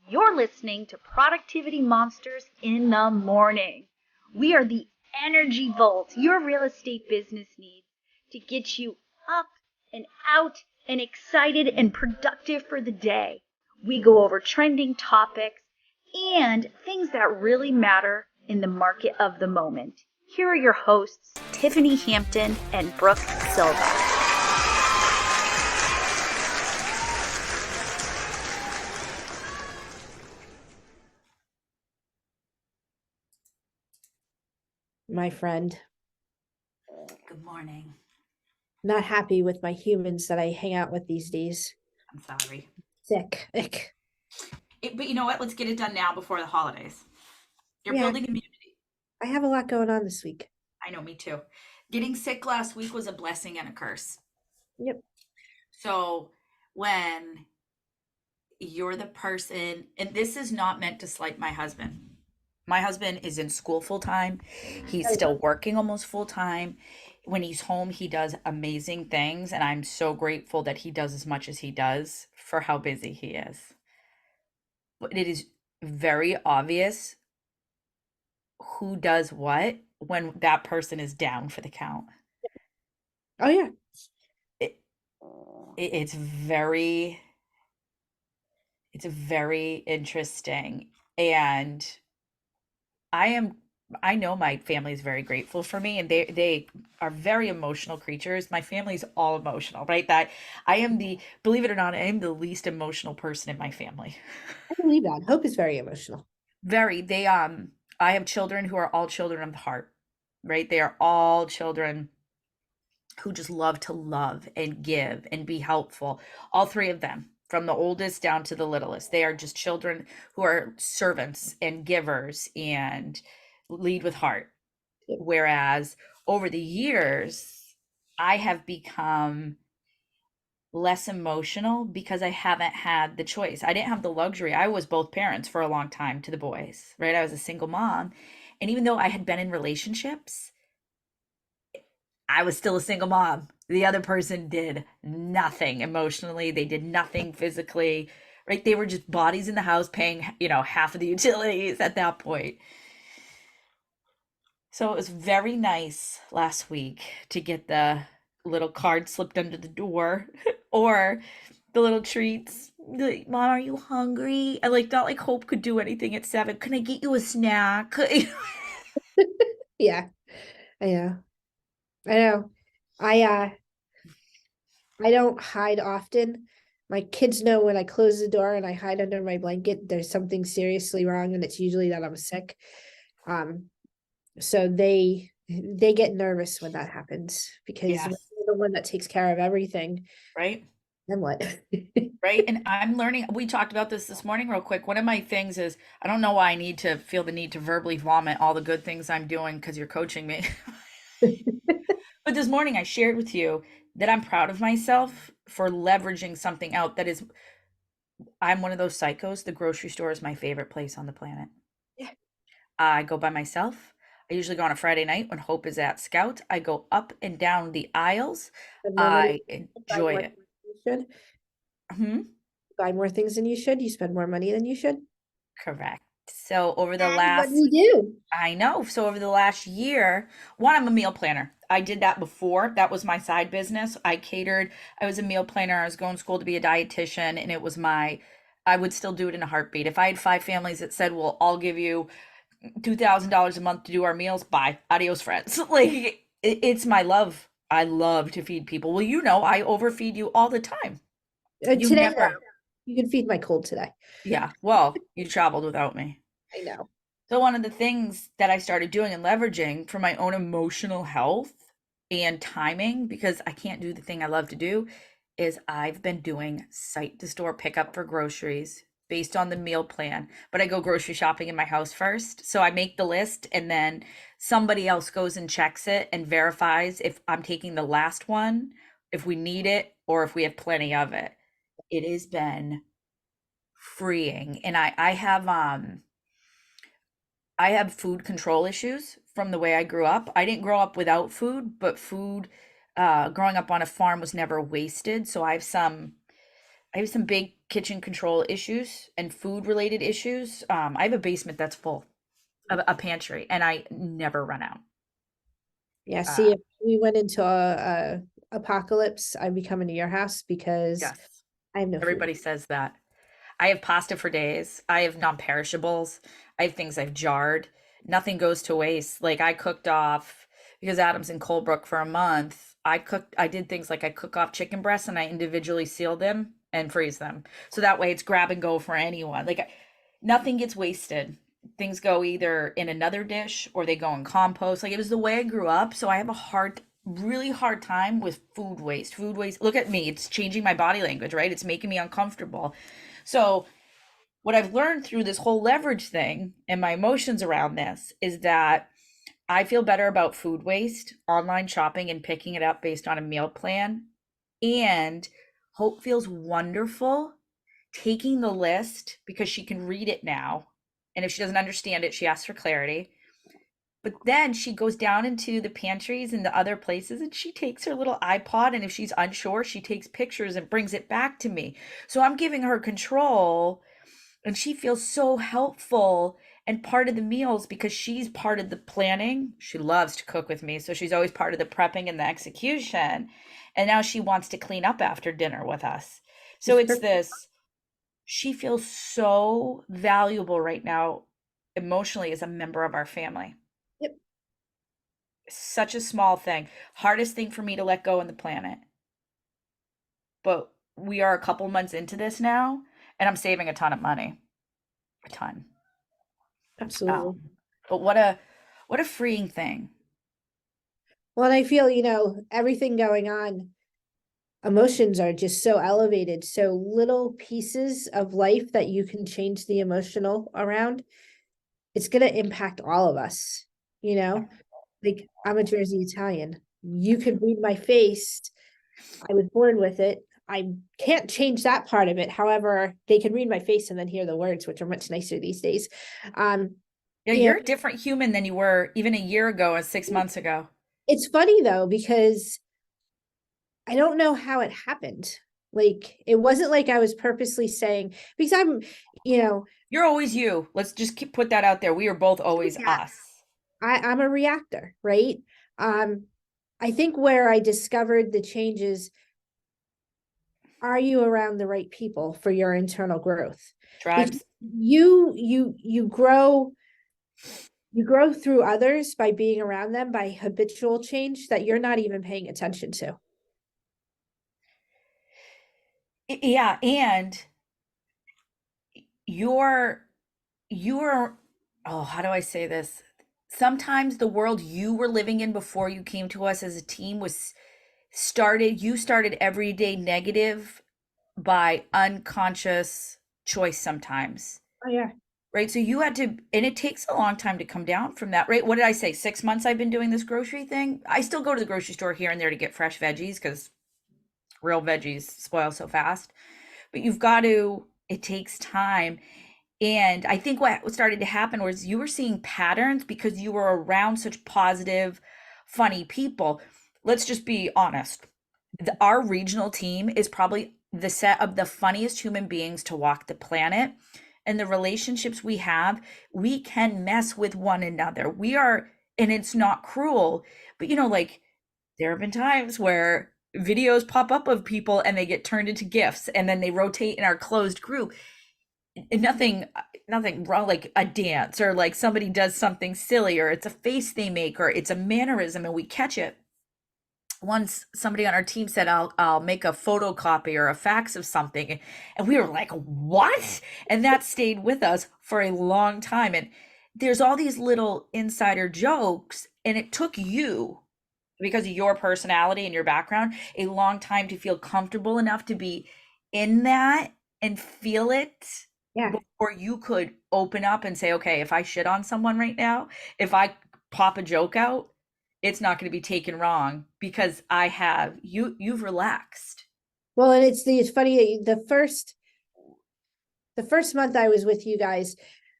You're listening to Productivity Monsters in the Morning. We are the energy vault your real estate business needs to get you up and out and excited and productive for the day. We go over trending topics and things that really matter in the market of the moment. Here are your hosts, Tiffany Hampton and Brooke Silva. My friend, Good morning. not happy with my humans that I hang out with these days. I'm sorry. Sick. Ick. But you know what? Let's get it done now before the holidays. You're Yeah. building immunity. I have a lot going on this week. I know, me too. Getting sick last week was a blessing and a curse. Yep. So when you're the person, and this is not meant to slight my husband. My husband is in school full time. He's still working almost full time. When he's home, he does amazing things. And I'm so grateful that he does as much as he does for how busy he is. But it is very obvious who does what when that person is down for the count. Oh, yeah. It's very interesting. And I know my family is very grateful for me, and they are very emotional creatures. My family's all emotional, right? That I am believe it or not, I am the least emotional person in my family. I believe that. Hope is very emotional. I have children who are all children of the heart, right? They are all children who just love to love and give and be helpful. All three of them, from the oldest down to the littlest, they are just children who are servants and givers and lead with heart. Whereas over the years, I have become less emotional because I haven't had the choice. I didn't have the luxury. I was both parents for a long time to the boys, right? I was a single mom. And even though I had been in relationships, I was still a single mom. The other person did nothing emotionally. They did nothing physically, right? They were just bodies in the house paying, half of the utilities at that point. So it was very nice last week to get the little card slipped under the door or the little treats. Like, Mom, are you hungry? And not like Hope could do anything at 7. Can I get you a snack? Yeah. I know. I know. I don't hide often. My kids know when I close the door and I hide under my blanket, there's something seriously wrong, and it's usually that I'm sick. So they get nervous when that happens because Yes. we're the one that takes care of everything. Right? Then what? Right. And I'm learning. We talked about this morning real quick. One of my things is I don't know why I need to feel the need to verbally vomit all the good things I'm doing because you're coaching me. But this morning I shared with you that I'm proud of myself for leveraging something out that is, I'm one of those psychos. The grocery store is my favorite place on the planet. Yeah. I go by myself. I usually go on a Friday night when Hope is at Scout. I go up and down the aisles. I enjoy it. You should Hmm? buy more things than you should. You spend more money than you should. Correct. So over the That's last, what we do. I know. So over the last year, one, I'm a meal planner. I did that before. That was my side business. I catered. I was a meal planner. I was going to school to be a dietitian, and it was I would still do it in a heartbeat. If I had 5 families that said, well, I'll give you $2,000 a month to do our meals, bye. Adios, friends. It's my love. I love to feed people. Well, I overfeed you all the time. You Today, never. you can feed my cold today. Yeah. Well, you traveled without me. I know. So one of the things that I started doing and leveraging for my own emotional health and timing, because I can't do the thing I love to do, is I've been doing site to store pickup for groceries based on the meal plan. But I go grocery shopping in my house first. So I make the list and then somebody else goes and checks it and verifies if I'm taking the last one, if we need it, or if we have plenty of it. It has been freeing. And I have food control issues from the way I grew up. I didn't grow up without food, but food, growing up on a farm was never wasted. So I I have some big kitchen control issues and food related issues. I have a basement that's full of a pantry, and I never run out. Yeah, Uh, see, if we went into a apocalypse, I'd be coming to your house because yes, I have no food. everybody says that. I have pasta for days. I have non-perishables. I have things I've jarred. Nothing goes to waste. Like I cooked off because Adam's in Colebrook for a month. I did things like I cook off chicken breasts and I individually seal them and freeze them. So that way it's grab and go for anyone. Nothing gets wasted. Things go either in another dish or they go in compost. Like it was the way I grew up. So I have really hard time with food waste. Food waste. Look at me. It's changing my body language, right? It's making me uncomfortable. So what I've learned through this whole leverage thing and my emotions around this is that I feel better about food waste, online shopping, and picking it up based on a meal plan. And Hope feels wonderful taking the list because she can read it now. And if she doesn't understand it, she asks for clarity. But then she goes down into the pantries and the other places and she takes her little iPod. And if she's unsure, she takes pictures and brings it back to me. So I'm giving her control and she feels so helpful and part of the meals because she's part of the planning. She loves to cook with me, so she's always part of the prepping and the execution. And now she wants to clean up after dinner with us. So it's this, she feels so valuable right now emotionally as a member of our family. Yep. Such a small thing. Hardest thing for me to let go on the planet. But we are a couple months into this now, and I'm saving a ton of money. A ton. Absolutely. But what a freeing thing. Well, and I feel, everything going on, emotions are just so elevated. So little pieces of life that you can change the emotional around, it's going to impact all of us, Like I'm a Jersey Italian. You could read my face. I was born with it. I can't change that part of it. However, they can read my face and then hear the words, which are much nicer these days. Yeah, you're a different human than you were even a year ago or 6 months ago. It's funny though, because I don't know how it happened. Like, it wasn't like I was purposely saying, because You're always you. Let's just put that out there. We are both always yeah, us. I'm a reactor, right? I think where I discovered the changes, are you around the right people for your internal growth? Because Tribes. you grow through others by being around them by habitual change that you're not even paying attention to. Yeah, and you're oh, how do I say this? Sometimes the world you were living in before you came to us as a team you started everyday negative by unconscious choice sometimes. Oh yeah. Right. So you had to, and it takes a long time to come down from that, right? What did I say? 6 months I've been doing this grocery thing. I still go to the grocery store here and there to get fresh veggies because real veggies spoil so fast. But it takes time. And I think what started to happen was you were seeing patterns because you were around such positive, funny people. Let's just be honest. Our regional team is probably the set of the funniest human beings to walk the planet. And the relationships we have, we can mess with one another. And it's not cruel, but like there have been times where videos pop up of people and they get turned into gifs and then they rotate in our closed group. And nothing wrong, like a dance or like somebody does something silly or it's a face they make or it's a mannerism and we catch it. Once somebody on our team said I'll make a photocopy or a fax of something and we were like, what? And that stayed with us for a long time. And there's all these little insider jokes, and it took you, because of your personality and your background, a long time to feel comfortable enough to be in that and feel it. Yeah. Before you could open up and say, okay, if I shit on someone right now, if I pop a joke out, it's not going to be taken wrong because you've relaxed. Well, and it's funny, the first month I was with you guys,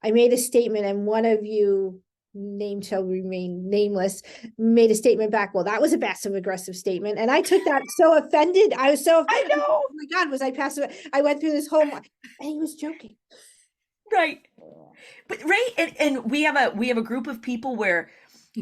I made a statement and one of you name shall remain nameless, made a statement back. Well, that was a passive aggressive statement. And I took that so offended. I was so I offended. know. Oh my God, was I passive? I went through this whole, and he was joking. Right. But right. And we have a group of people where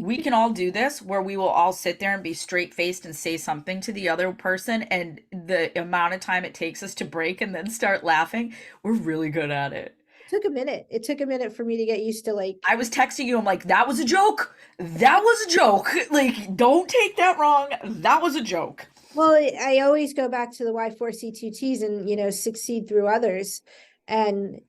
we can all do this, where we will all sit there and be straight faced and say something to the other person. And the amount of time it takes us to break and then start laughing, we're really good at it. It took a minute. It took a minute for me to get used to, like, I was texting you, I'm like, that was a joke. That was a joke. Like, don't take that wrong. That was a joke. well, I always go back to the Y4C2Ts and, succeed through others. And,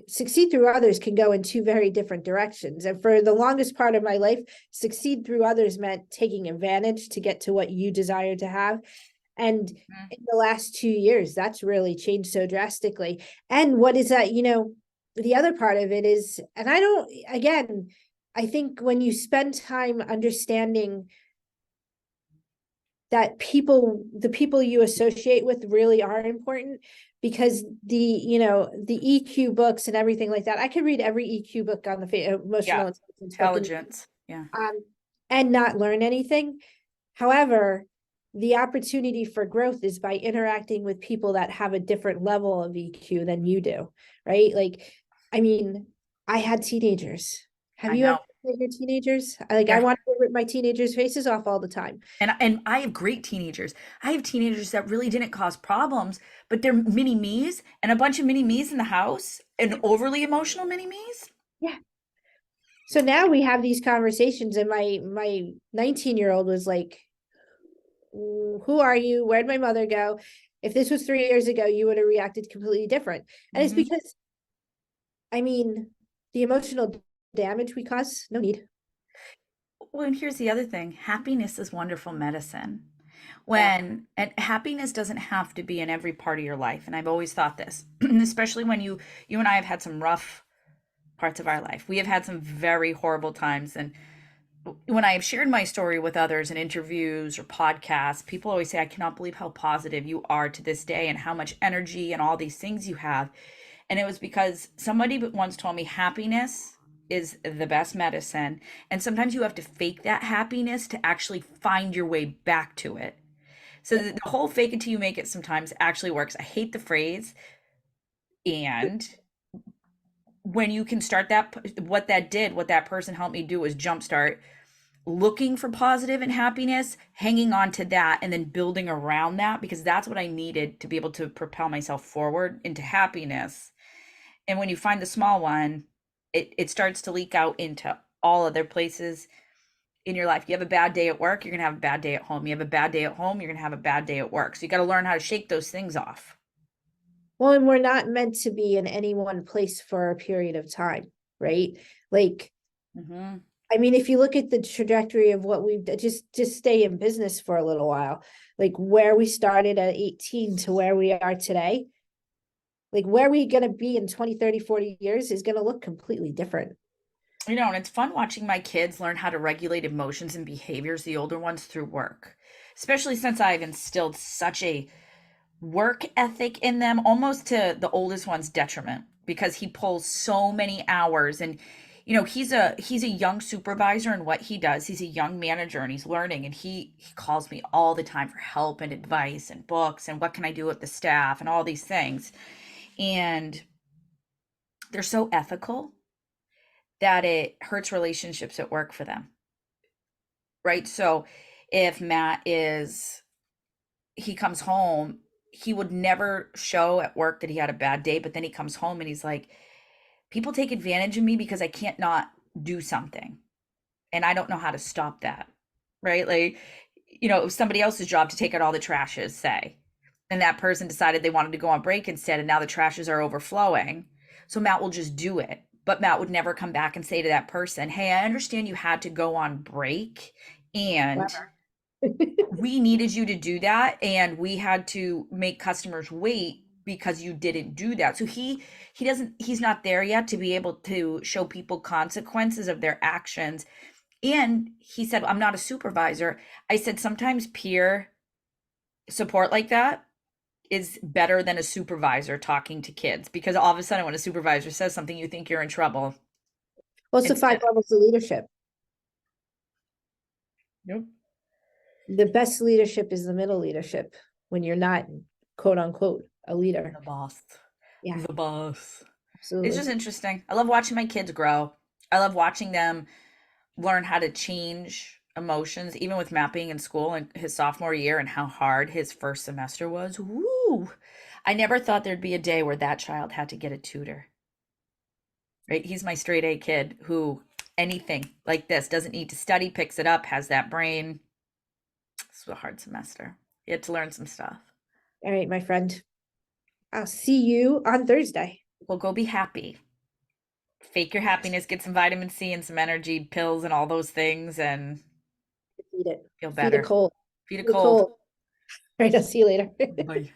succeed through others can go in two very different directions. And for the longest part of my life, succeed through others meant taking advantage to get to what you desire to have. And in the last 2 years, that's really changed so drastically. And what is that, the other part of it is, and I think when you spend time understanding that the people you associate with really are important, because the EQ books and everything like that, I could read every EQ book on the emotional Intelligence. Yeah. And not learn anything. However, the opportunity for growth is by interacting with people that have a different level of EQ than you do, right? Like, I mean, I had teenagers. Have you ever had your teenagers? I want to rip my teenagers' faces off all the time. And I have great teenagers. I have teenagers that really didn't cause problems, but they're mini me's and a bunch of mini me's in the house and overly emotional mini me's. Yeah. So now we have these conversations, and my 19-year-old was like, who are you? Where'd my mother go? If this was 3 years ago, you would have reacted completely different. And it's because, the emotional damage we cause, no need. Well, and here's the other thing. Happiness is wonderful medicine. And happiness doesn't have to be in every part of your life. And I've always thought this, especially when you and I have had some rough parts of our life. We have had some very horrible times. And when I have shared my story with others in interviews or podcasts, people always say, I cannot believe how positive you are to this day and how much energy and all these things you have. And it was because somebody once told me happiness is the best medicine. And sometimes you have to fake that happiness to actually find your way back to it. So the whole fake it till you make it sometimes actually works. I hate the phrase. And when you can start that, what that person helped me do was jumpstart looking for positive and happiness, hanging on to that, and then building around that, because that's what I needed to be able to propel myself forward into happiness. And when you find the small one, it starts to leak out into all other places in your life. You have a bad day at work, you're going to have a bad day at home. You have a bad day at home, you're going to have a bad day at work. So you got to learn how to shake those things off. Well, and we're not meant to be in any one place for a period of time, right? Like, if you look at the trajectory of what we've just stay in business for a little while, like where we started at 18 to where we are today, like where we going to be in 20, 30, 40 years is going to look completely different. And it's fun watching my kids learn how to regulate emotions and behaviors, the older ones, through work, especially since I've instilled such a work ethic in them, almost to the oldest one's detriment, because he pulls so many hours. And he's a young supervisor in what he does. He's a young manager and he's learning, and he calls me all the time for help and advice and books and what can I do with the staff and all these things. And they're so ethical that it hurts relationships at work for them. Right? So if he comes home, he would never show at work that he had a bad day, but then he comes home and he's like, people take advantage of me because I can't not do something. And I don't know how to stop that. Right? Like, it was somebody else's job to take out all the trashes, say. And that person decided they wanted to go on break instead, and now the trashes are overflowing. So Matt will just do it. But Matt would never come back and say to that person, hey, I understand you had to go on break and we needed you to do that. And we had to make customers wait because you didn't do that. So he's not there yet to be able to show people consequences of their actions. And he said, I'm not a supervisor. I said, sometimes peer support like that is better than a supervisor talking to kids, because all of a sudden when a supervisor says something, you think you're in trouble. Well, it's the 5 levels of leadership. Yep. The best leadership is the middle leadership when you're not, quote unquote, a leader. The boss. Yeah, The boss. absolutely. It's just interesting. I love watching my kids grow. I love watching them learn how to change emotions, even with Matt being in school in his sophomore year and how hard his first semester was. Woo! I never thought there'd be a day where that child had to get a tutor. Right? He's my straight A kid who anything like this doesn't need to study, picks it up, has that brain. This was a hard semester. He had to learn some stuff. All right, my friend. I'll see you on Thursday. Well, go be happy. Fake your happiness, get some vitamin C and some energy pills and all those things, and Feed it. feel Feed better. it cold. Feed it Feed it cold. cold. All right, I'll see you later. Bye.